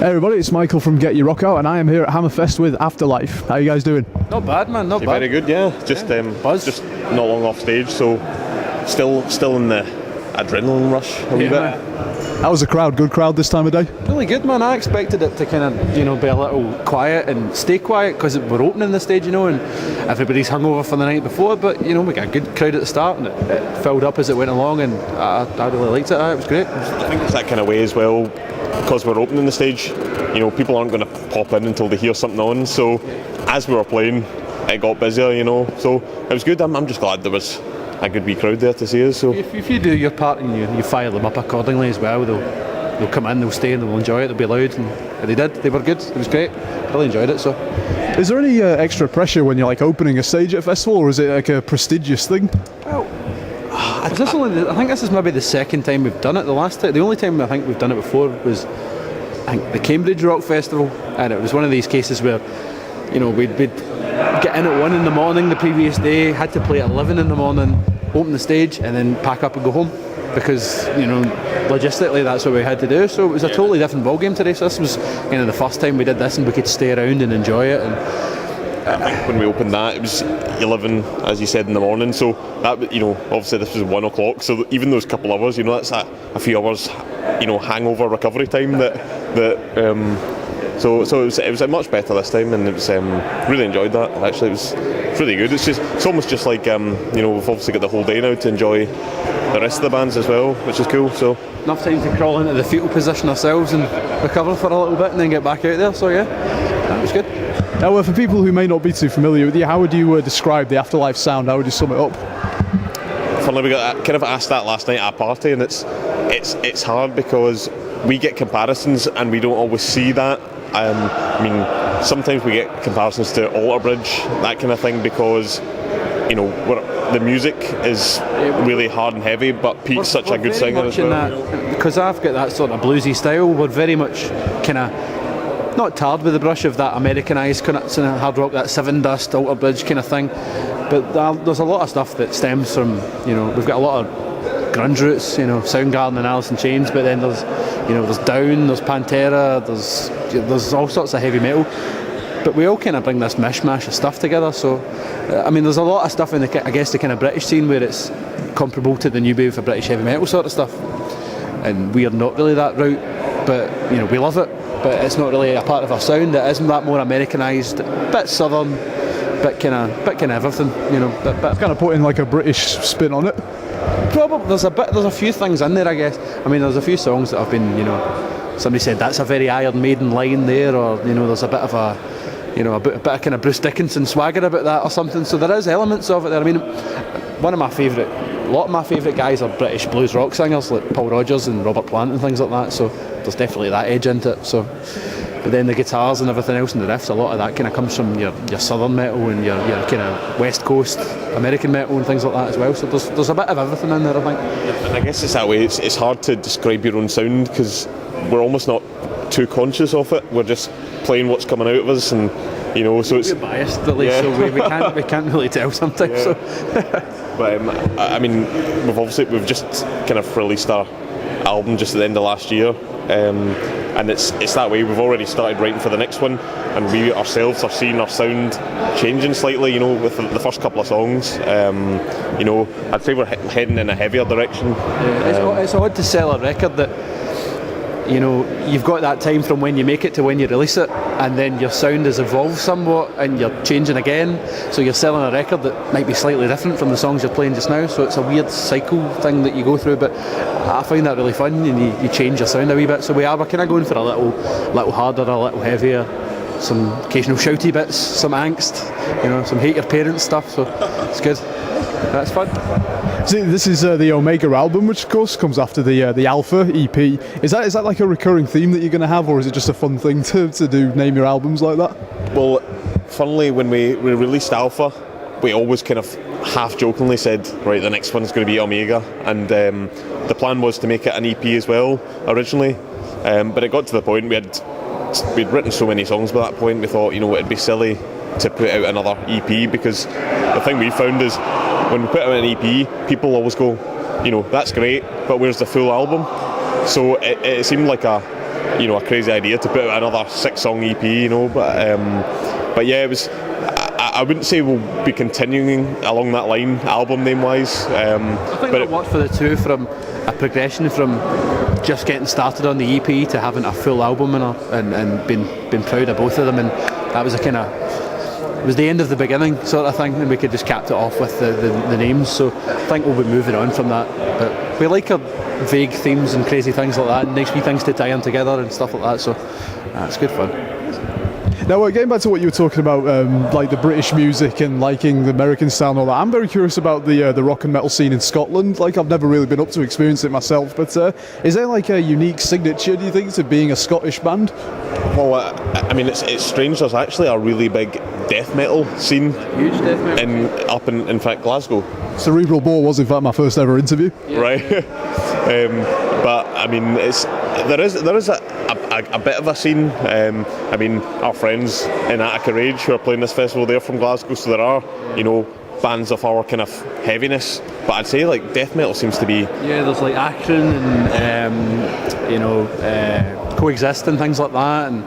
Hey everybody, it's Michael from Get Your Rock Out, and I am here at Hammerfest with Afterlife. How you guys doing? Not bad, man. Not bad. Very good, yeah. Just buzz. Just not long off stage, so still in the adrenaline rush a wee bit. How was the crowd? Good crowd this time of day? Really good, man. I expected it to kind of, be a little quiet and stay quiet because we're opening the stage, and everybody's hungover from the night before. But we got a good crowd at the start, and it filled up as it went along, and I really liked it. It was great. I think it's that kind of way as well, because we're opening the stage. People aren't going to pop in until they hear something on. So as we were playing, it got busier. So it was good. I'm just glad there was a good wee crowd there to see us. So if you do your part and you fire them up accordingly as well, they'll come in, they'll stay, and they'll enjoy it. They'll be loud, and they did. They were good. It was great. Really enjoyed it. So, is there any extra pressure when you're opening a stage at a festival, or is it like a prestigious thing? Well, I think this is maybe the second time we've done it. The only time I think we've done it before was, I think, the Cambridge Rock Festival, and it was one of these cases where, we'd get in at 1 in the morning the previous day, had to play at 11 in the morning, open the stage, and then pack up and go home, because logistically that's what we had to do. So it was a totally different ballgame today. So this was the first time we did this, and we could stay around and enjoy it. And I think when we opened that, it was 11, as you said, in the morning. So that, obviously this was 1 o'clock. So even those couple hours, that's a few hours, hangover recovery time. So it was much better this time, and it was really enjoyed that. Actually, it was really good. It's almost just like we've obviously got the whole day now to enjoy the rest of the bands as well, which is cool. So enough time to crawl into the fetal position ourselves and recover for a little bit, and then get back out there. So yeah, that was good. Now, for people who may not be too familiar with you, how would you describe the Afterlife sound? How would you sum it up? Funnily, we got kind of asked that last night at a party, and it's hard because we get comparisons and we don't always see that. Sometimes we get comparisons to Alter Bridge, that kind of thing, because the music is really hard and heavy, but Pete's such a good singer as well. Because I've got that sort of bluesy style, we're very much kind of not tarred with the brush of that Americanised kind of hard rock, that Seven Dust, Alter Bridge kind of thing. But there's a lot of stuff that stems from, we've got a lot of grunge roots, Soundgarden and Alice in Chains, but then there's Down, there's Pantera, there's all sorts of heavy metal. But we all kind of bring this mishmash of stuff together. So, there's a lot of stuff in the kind of British scene where it's comparable to the new wave of British heavy metal sort of stuff. And we are not really that route, but we love it. But it's not really a part of our sound. It isn't that more Americanised, bit southern, bit kind of everything. It's kind of putting like a British spin on it. Probably there's a few things in there, I guess. There's a few songs that have been, somebody said that's a very Iron Maiden line there, or there's a bit of a bit of kind of Bruce Dickinson swagger about that or something. So there is elements of it there. A lot of my favourite guys are British blues rock singers like Paul Rodgers and Robert Plant and things like that. So there's definitely that edge into it. So, but then the guitars and everything else and the riffs, a lot of that kind of comes from your southern metal and your kind of West Coast American metal and things like that as well. So there's a bit of everything in there, I think. And I guess it's that way. It's hard to describe your own sound because we're almost not too conscious of it. We're just playing what's coming out of us, and so it's we're biased at least, so we can't really tell sometimes. Yeah. So. But we've just kind of released our album just at the end of last year, and it's that way. We've already started writing for the next one, and we ourselves are seeing our sound changing slightly, with the first couple of songs. I'd say we're heading in a heavier direction. It's odd to sell a record that you've got that time from when you make it to when you release it, and then your sound has evolved somewhat and you're changing again, so you're selling a record that might be slightly different from the songs you're playing just now. So it's a weird cycle thing that you go through, but I find that really fun, and you change your sound a wee bit. So we're kind of going for a little harder, a little heavier, some occasional shouty bits, some angst, some hate your parents stuff. So it's good. That's fun. See, this is the Omega album, which of course comes after the Alpha EP. Is that like a recurring theme that you're going to have, or is it just a fun thing to do, name your albums like that? Well, funnily, when we released Alpha, we always kind of half-jokingly said, right, the next one's going to be Omega, and the plan was to make it an EP as well, originally, but it got to the point we'd written so many songs by that point, we thought, it'd be silly to put out another EP, because the thing we found is when we put out an EP, people always go, that's great, but where's the full album? So it seemed like a a crazy idea to put out another 6-song EP, but yeah, it was. I wouldn't say we'll be continuing along that line, album name wise. I think it worked for the two, from a progression from just getting started on the EP to having a full album and being proud of both of them, and that was it was the end of the beginning sort of thing, and we could just cap it off with the names. So I think we'll be moving on from that, but we like our vague themes and crazy things like that, and nice wee things to tie them together and stuff like that, so it's good fun. Now, getting back to what you were talking about, like the British music and liking the American style and all that, I'm very curious about the rock and metal scene in Scotland. Like, I've never really been up to experience it myself, but is there like a unique signature, do you think, to being a Scottish band? Well, I mean, it's strange. There's actually a really big death metal scene. Huge death metal. Up in fact, Glasgow. Cerebral Bore was, in fact, my first ever interview. Yeah. Right. But I mean, there is a bit of a scene. I mean, our friends in Attica Rage who are playing this festival, they're from Glasgow, so there are, bands of our kind of heaviness. But I'd say like death metal seems to be. Yeah, there's like Action and Coexist and things like that. And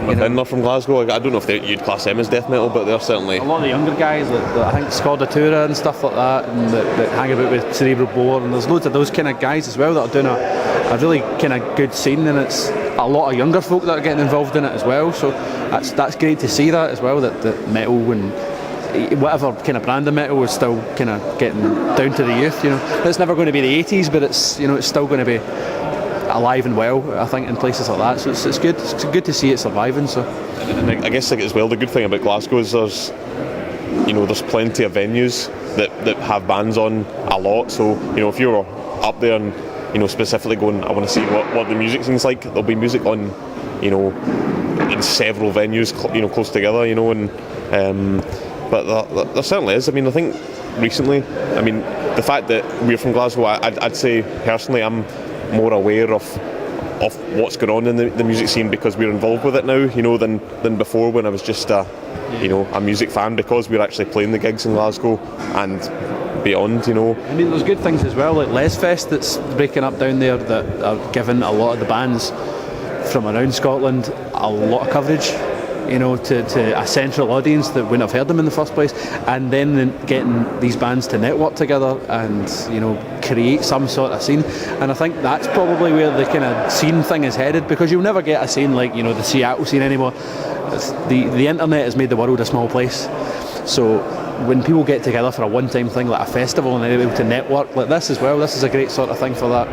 within they're from Glasgow. I don't know if you'd class them as death metal, but they're certainly. A lot of the younger guys, I think Scordatura and stuff like that, and that hang about with Cerebral Bore, and there's loads of those kind of guys as well that are doing a really kind of good scene, and it's a lot of younger folk that are getting involved in it as well. So that's great to see that as well. That metal and whatever kind of brand of metal is still kind of getting down to the youth. It's never going to be the 80s, but it's it's still going to be alive and well, I think, in places like that. So it's good. It's good to see it surviving. So, and I guess as well, the good thing about Glasgow is there's plenty of venues that have bands on a lot. So if you're up there and specifically going, I want to see what the music scene's like, there'll be music on in several venues close together. But there certainly is. I mean, I think recently, the fact that we're from Glasgow, I'd say personally I'm more aware of what's going on in the music scene because we're involved with it now, than before when I was just a music fan, because we're actually playing the gigs in Glasgow and beyond. There's good things as well, like Lesfest that's breaking up down there, that are giving a lot of the bands from around Scotland a lot of coverage, to a central audience that wouldn't have heard them in the first place, and then getting these bands to network together and create some sort of scene. And I think that's probably where the kind of scene thing is headed, because you'll never get a scene like the Seattle scene anymore. The internet has made the world a small place, so when people get together for a one-time thing like a festival and they're able to network like this as well, this is a great sort of thing for that.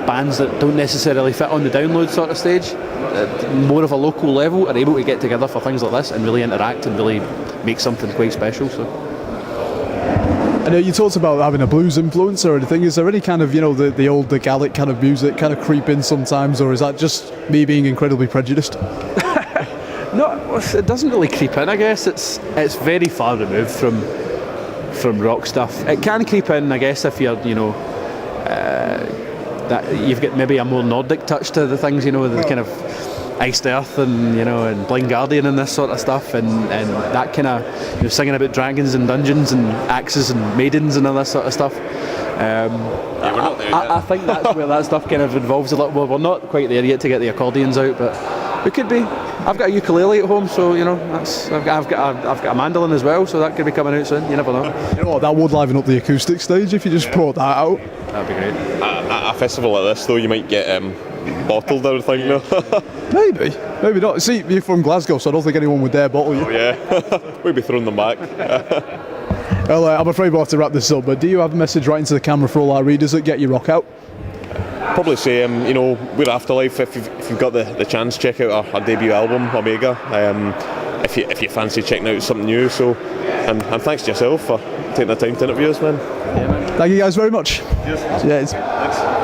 Bands that don't necessarily fit on the download sort of stage, more of a local level, are able to get together for things like this and really interact and really make something quite special. So, I know you talked about having a blues influence or anything. Is there any kind of the old Gaelic kind of music kind of creep in sometimes, or is that just me being incredibly prejudiced? No, it doesn't really creep in. I guess it's very far removed from rock stuff. It can creep in, I guess, if you're that you've got maybe a more Nordic touch to the things, the kind of Iced Earth and Blind Guardian and this sort of stuff, and that kind of singing about dragons and dungeons and axes and maidens and all that sort of stuff. I think that's where that stuff kind of involves a lot more. We're not quite there yet to get the accordions out, but we could be. I've got a ukulele at home, so I've got a mandolin as well, so that could be coming out soon. You never know. That would liven up the acoustic stage if you just brought that out. That'd be great. At a festival like this, though, you might get bottled or something. No? Maybe not. See, you're from Glasgow, so I don't think anyone would dare bottle you. Oh yeah, we'd be throwing them back. Well, I'm afraid we'll have to wrap this up, but do you have a message right into the camera for all our readers that get you rock out? Probably say, we're Afterlife. If you've got the chance, check out our debut album, Omega. If you fancy checking out something new. So, and thanks to yourself for taking the time to interview us, man. Yeah, man. Thank you guys very much. Cheers. Cheers. Thanks.